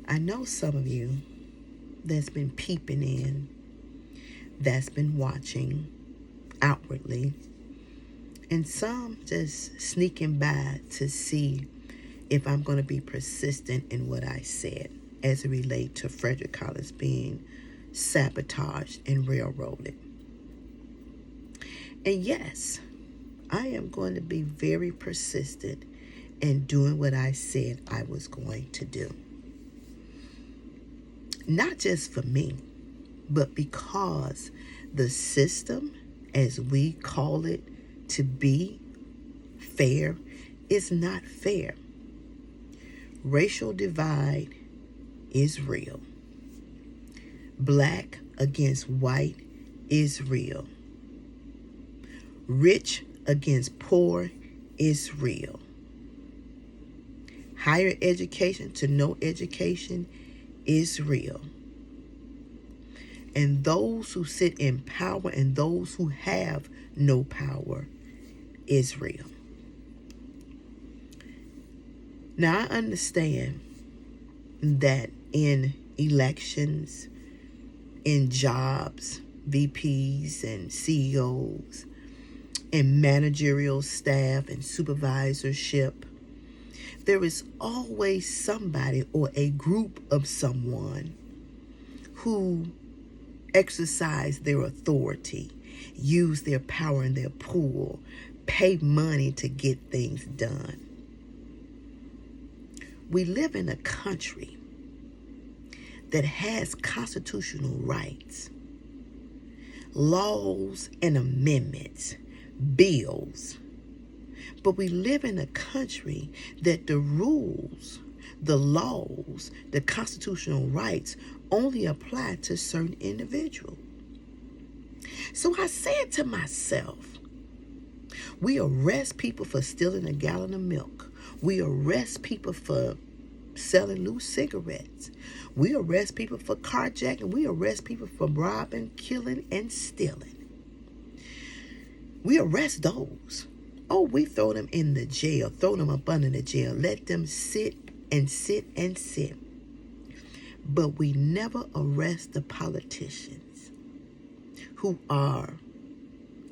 I know some of you that's been peeping in, that's been watching outwardly, and some just sneaking by to see if I'm going to be persistent in what I said as it relates to Frederick Collins being sabotaged and railroaded. And yes, I am going to be very persistent in doing what I said I was going to do. Not just for me, but because the system, as we call it, to be fair, is not fair. Racial divide is real. Black against white is real. Rich against poor is real. Higher education to no education is real. And those who sit in power and those who have no power is real. Now, I understand that in elections, in jobs, VPs and CEOs, in managerial staff and supervisorship, there is always somebody or a group of someone who exercise their authority, use their power and their pull, pay money to get things done. We live in a country that has constitutional rights, laws and amendments, bills. But we live in a country that the rules, the laws, the constitutional rights only apply to certain individuals. So I said to myself, we arrest people for stealing a gallon of milk. We arrest people for selling loose cigarettes. We arrest people for carjacking. We arrest people for robbing, killing, and stealing. We arrest those. Oh, we throw them in the jail, throw them up under the jail, let them sit and sit and sit. But we never arrest the politicians who are,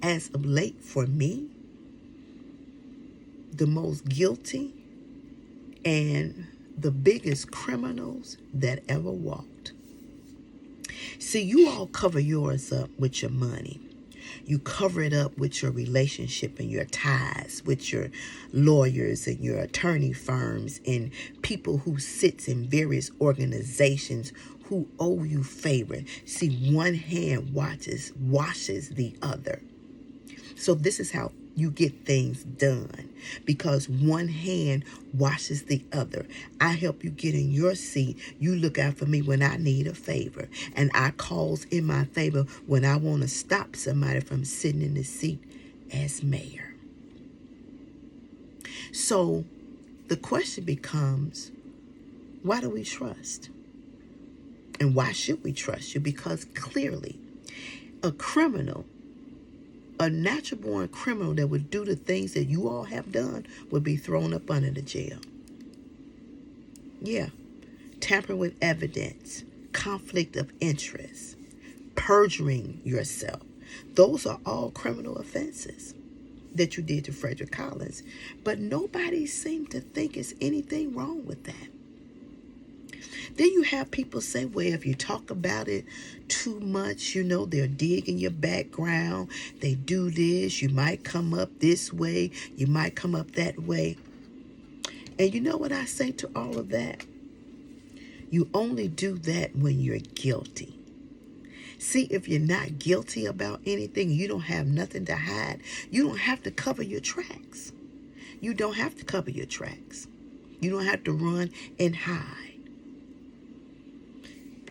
as of late for me, the most guilty and the biggest criminals that ever walked. See, you all cover yours up with your money. You cover it up with your relationship and your ties with your lawyers and your attorney firms and people who sits in various organizations who owe you favor. See, one hand washes the other. So this is how you get things done, because one hand washes the other. I help you get in your seat. You look out for me when I need a favor, and I calls in my favor when I want to stop somebody from sitting in the seat as mayor. So the question becomes, why do we trust? And why should we trust you? Because clearly a criminal, a natural born criminal that would do the things that you all have done would be thrown up under the jail. Yeah. Tampering with evidence, conflict of interest, perjuring yourself. Those are all criminal offenses that you did to Frederick Collins. But nobody seemed to think there's anything wrong with that. Then you have people say, well, if you talk about it too much, they're digging your background. They do this. You might come up this way. You might come up that way. And you know what I say to all of that? You only do that when you're guilty. See, if you're not guilty about anything, you don't have nothing to hide. You don't have to cover your tracks. You don't have to cover your tracks. You don't have to run and hide.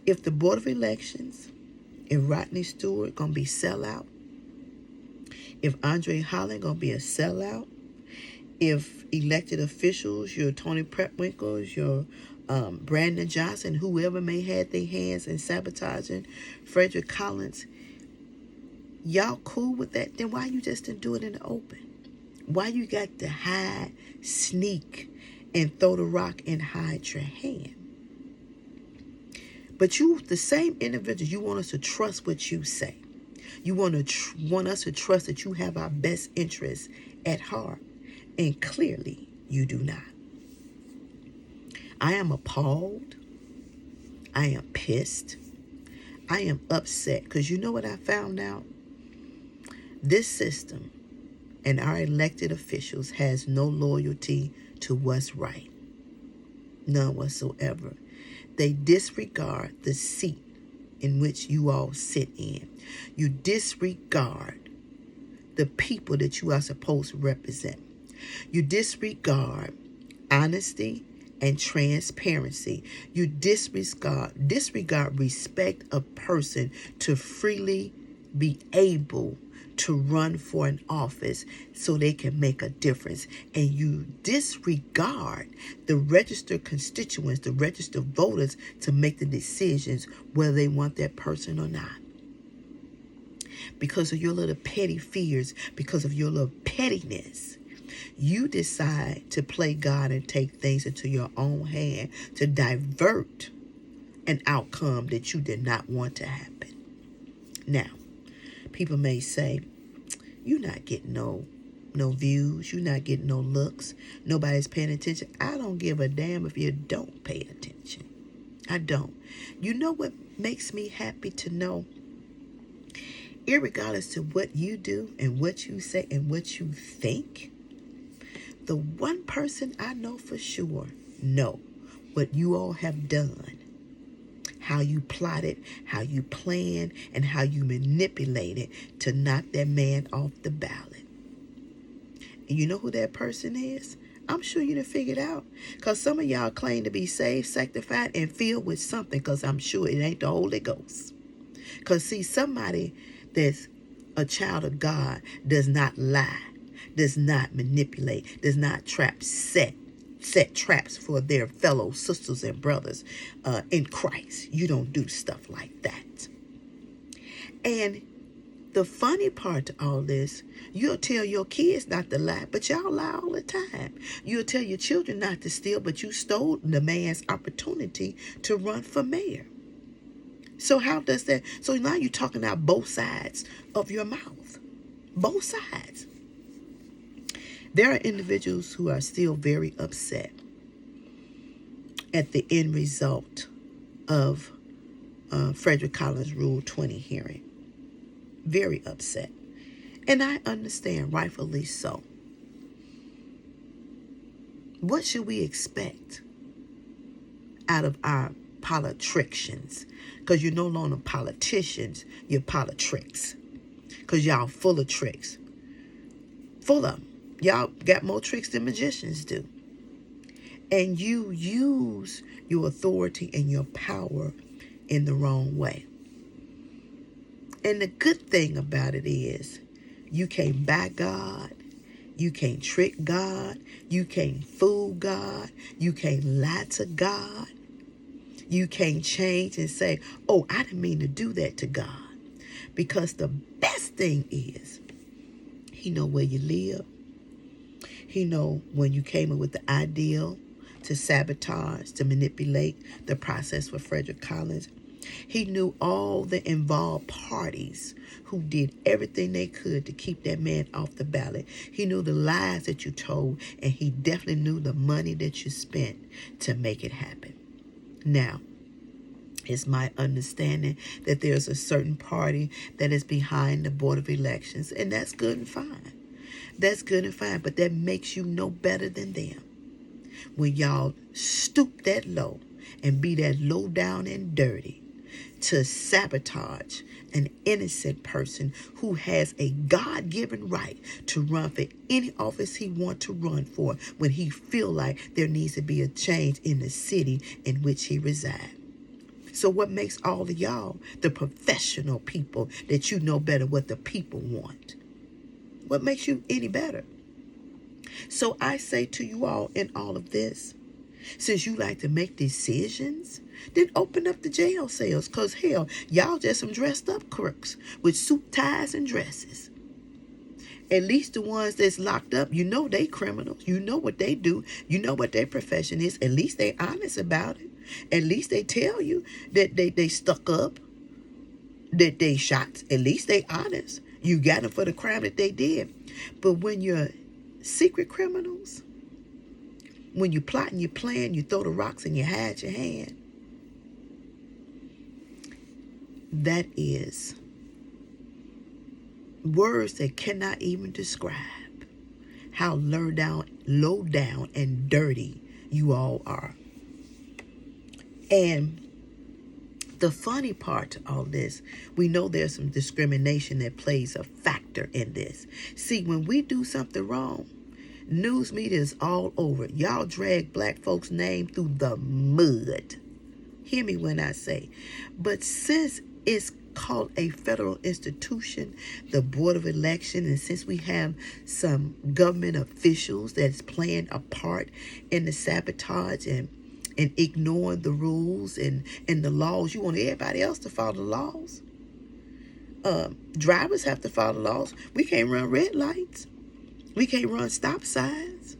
If the Board of Elections, if Rodney Stewart going to be sellout, if Andre Holland going to be a sellout, if elected officials, your Tony Prepwinkles, your Brandon Johnson, whoever may have their hands in sabotaging Frederick Collins, y'all cool with that? Then why you just didn't do it in the open? Why you got to hide, sneak, and throw the rock and hide your hand? But you, the same individuals, you want us to trust what you say. You want us to trust that you have our best interests at heart. And clearly, you do not. I am appalled. I am pissed. I am upset because you know what I found out? This system and our elected officials has no loyalty to what's right. None whatsoever. They disregard the seat in which you all sit in. You disregard the people that you are supposed to represent. You disregard honesty and transparency. You disregard respect a person to freely be able to run for an office so they can make a difference. And you disregard the registered constituents, the registered voters, to make the decisions whether they want that person or not. Because of your little petty fears, because of your little pettiness, you decide to play God and take things into your own hand to divert an outcome that you did not want to happen. Now, people may say, you're not getting no views, you're not getting no looks, nobody's paying attention. I don't give a damn if you don't pay attention. I don't. You know what makes me happy to know? Irregardless to what you do and what you say and what you think, the one person I know for sure know what you all have done, how you plotted, how you planned, and how you manipulated to knock that man off the ballot. And you know who that person is? I'm sure you done figured out. Because some of y'all claim to be saved, sanctified, and filled with something, because I'm sure it ain't the Holy Ghost. Because see, somebody that's a child of God does not lie, does not manipulate, does not set traps for their fellow sisters and brothers in Christ. You don't do stuff like that. And the funny part to all this, you'll tell your kids not to lie, but y'all lie all the time. You'll tell your children not to steal, but you stole the man's opportunity to run for mayor. So how does that? So now you're talking out both sides of your mouth. Both sides. There are individuals who are still very upset at the end result of Frederick Collins' Rule 20 hearing. Very upset. And I understand, rightfully so. What should we expect out of our politricians? Because you're no longer politicians, you're politricks. Because y'all full of tricks. Full of them. Y'all got more tricks than magicians do. And you use your authority and your power in the wrong way. And the good thing about it is, you can't buy God. You can't trick God. You can't fool God. You can't lie to God. You can't change and say, oh, I didn't mean to do that to God. Because the best thing is, He know where you live. He know when you came up with the ideal to sabotage, to manipulate the process for Frederick Collins. He knew all the involved parties who did everything they could to keep that man off the ballot. He knew the lies that you told, and he definitely knew the money that you spent to make it happen. Now, it's my understanding that there's a certain party that is behind the Board of Elections, and that's good and fine. That's good and fine, but that makes you no better than them. When y'all stoop that low and be that low down and dirty to sabotage an innocent person who has a God-given right to run for any office he wants to run for when he feel like there needs to be a change in the city in which he resides. So what makes all of y'all the professional people that you know better what the people want? What makes you any better? So I say to you all in all of this, since you like to make decisions, then open up the jail cells. Because hell, y'all just some dressed up crooks with suit ties and dresses. At least the ones that's locked up, you know they criminals. You know what they do. You know what their profession is. At least they honest about it. At least they tell you that they stuck up, that they shot. At least they honest. You got them for the crime that they did. But when you're secret criminals, when you plot and you plan, you throw the rocks and you hide your hand, that is words that cannot even describe how low down and dirty you all are. And the funny part to all this, we know there's some discrimination that plays a factor in this. See, when we do something wrong, news media is all over. Y'all drag black folks' name through the mud. Hear me when I say. But since it's called a federal institution, the Board of Election, and since we have some government officials that's playing a part in the sabotage and ignoring the rules and the laws, you want everybody else to follow the laws. Drivers have to follow the laws. We can't run red lights. We can't run stop signs.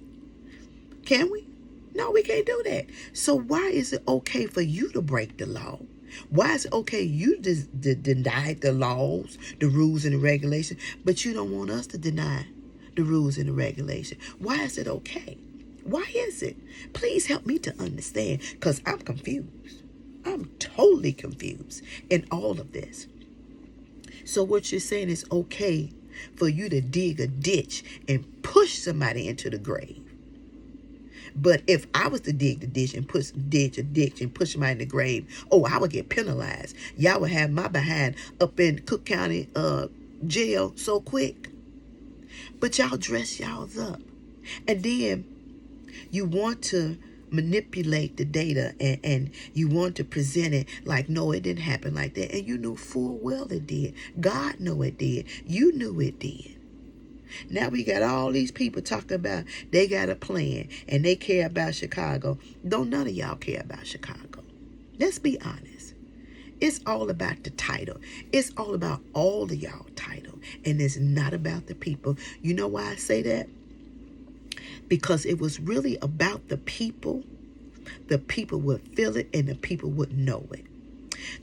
Can we? No, we can't do that. So why is it okay for you to break the law? Why is it okay you deny the laws, the rules, and the regulations, but you don't want us to deny the rules and the regulations? Why is it okay? Why is it? Please help me to understand, because I'm confused. I'm totally confused in all of this. So what you're saying is okay for you to dig a ditch and push somebody into the grave. But if I was to dig the ditch and push somebody in the grave, I would get penalized. Y'all would have my behind up in Cook County jail so quick. But y'all dress y'all up. And then you want to manipulate the data and you want to present it like, no, it didn't happen like that. And you knew full well it did. God knew it did. You knew it did. Now we got all these people talking about they got a plan and they care about Chicago. Don't none of y'all care about Chicago. Let's be honest. It's all about the title. It's all about all of y'all title. And it's not about the people. You know why I say that? Because it was really about the people would feel it and the people would know it.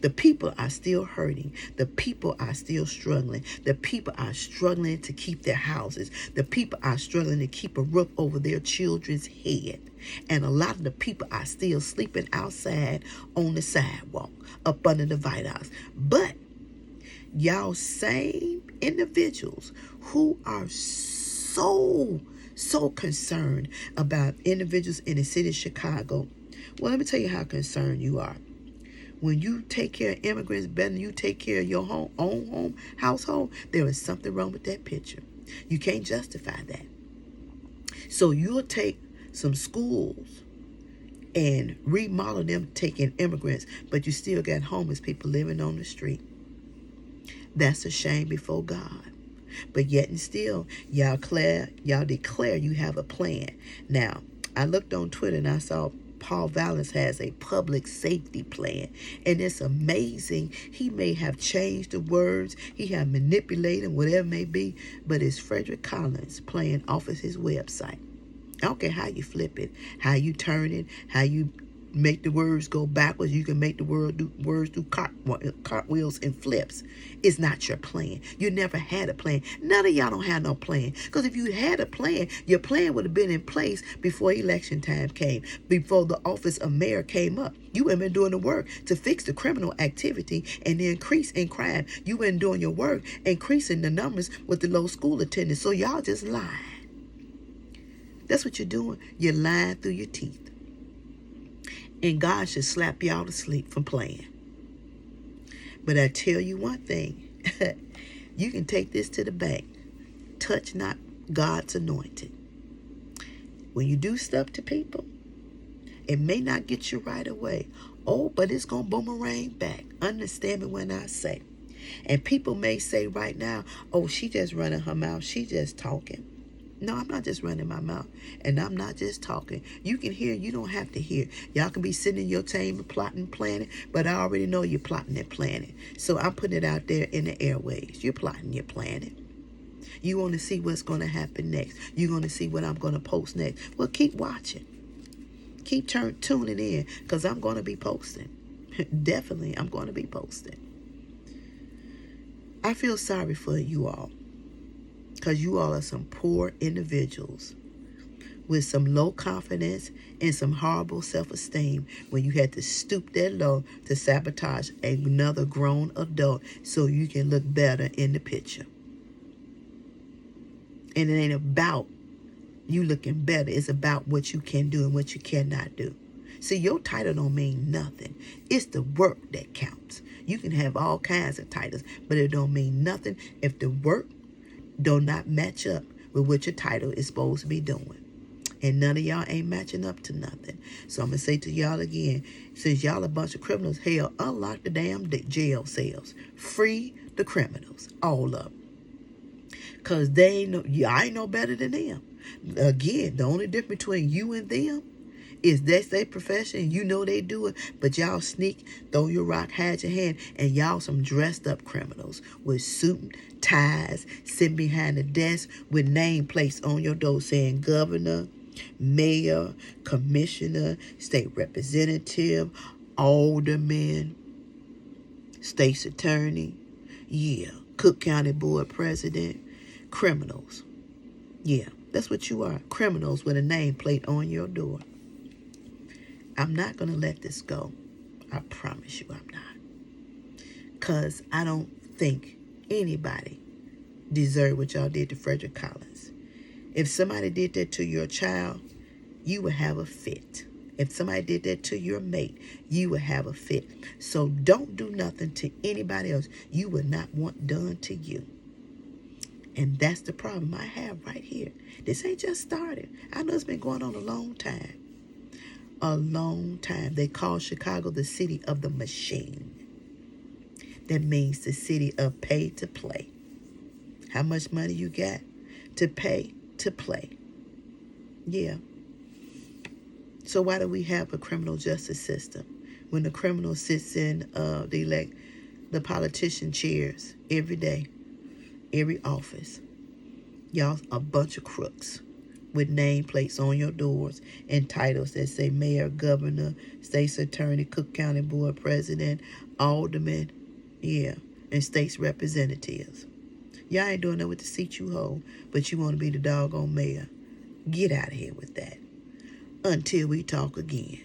The people are still hurting. The people are still struggling. The people are struggling to keep their houses. The people are struggling to keep a roof over their children's head. And a lot of the people are still sleeping outside on the sidewalk up under the White House. But y'all same individuals who are so concerned about individuals in the city of Chicago. Well, let me tell you how concerned you are. When you take care of immigrants better than you take care of your own household, there is something wrong with that picture. You can't justify that. So you'll take some schools and remodel them taking immigrants, but you still got homeless people living on the street. That's a shame before God. But yet and still, y'all declare you have a plan. Now, I looked on Twitter and I saw Paul Valens has a public safety plan, and it's amazing. He may have changed the words, he have manipulated, whatever it may be, but it's Frederick Collins playing off of his website. I don't care how you flip it, how you turn it, how you make the words go backwards. You can make the words do cartwheels and flips. It's not your plan. You never had a plan. None of y'all don't have no plan. Because if you had a plan, your plan would have been in place before election time came, before the office of mayor came up. You would have been doing the work to fix the criminal activity and the increase in crime. You been doing your work, increasing the numbers with the low school attendance. So y'all just lying. That's what you're doing. You're lying through your teeth. And God should slap y'all to sleep for playing. But I tell you one thing. You can take this to the bank. Touch not God's anointed. When you do stuff to people, it may not get you right away. But it's going to boomerang back. Understand me when I say. And people may say right now, she just running her mouth. She just talking. No, I'm not just running my mouth, and I'm not just talking. You can hear, you don't have to hear. Y'all can be sitting in your table plotting, planning, but I already know you're plotting and planning. So I'm putting it out there in the airways. You're plotting, you're planning. You want to see what's going to happen next. You're going to see what I'm going to post next. Well, keep watching. Keep tuning in, because I'm going to be posting. Definitely, I'm going to be posting. I feel sorry for you all, because you all are some poor individuals with some low confidence and some horrible self-esteem when you had to stoop that low to sabotage another grown adult so you can look better in the picture. And it ain't about you looking better. It's about what you can do and what you cannot do. See, your title don't mean nothing. It's the work that counts. You can have all kinds of titles, but it don't mean nothing if the work do not match up with what your title is supposed to be doing. And none of y'all ain't matching up to nothing. So I'm going to say to y'all again, since y'all a bunch of criminals, hell, unlock the damn jail cells. Free the criminals. All of them. Because they ain't I ain't no better than them. Again, the only difference between you and them is that's their profession. You know they do it. But y'all sneak, throw your rock, hide your hand. And y'all some dressed up criminals with suit, ties, sitting behind the desk with nameplates on your door saying governor, mayor, commissioner, state representative, alderman, state's attorney, yeah, Cook County Board president, criminals. Yeah, that's what you are, criminals with a nameplate on your door. I'm not going to let this go. I promise you I'm not. Because I don't think anybody deserve what y'all did to Frederick Collins. If somebody did that to your child, you would have a fit. If somebody did that to your mate, you would have a fit. So don't do nothing to anybody else you would not want done to you. And that's the problem I have right here. This ain't just started. I know it's been going on a long time. A long time. They call Chicago the city of the machine. That means the city of pay to play. How much money you got to pay to play? Yeah. So why do we have a criminal justice system when the criminal sits in the politician chairs every day, every office? Y'all a bunch of crooks with nameplates on your doors and titles that say mayor, governor, state's attorney, Cook County Board president, alderman, yeah, and state's representatives. Y'all ain't doing that with the seat you hold, but you want to be the doggone mayor. Get out of here with that. Until we talk again.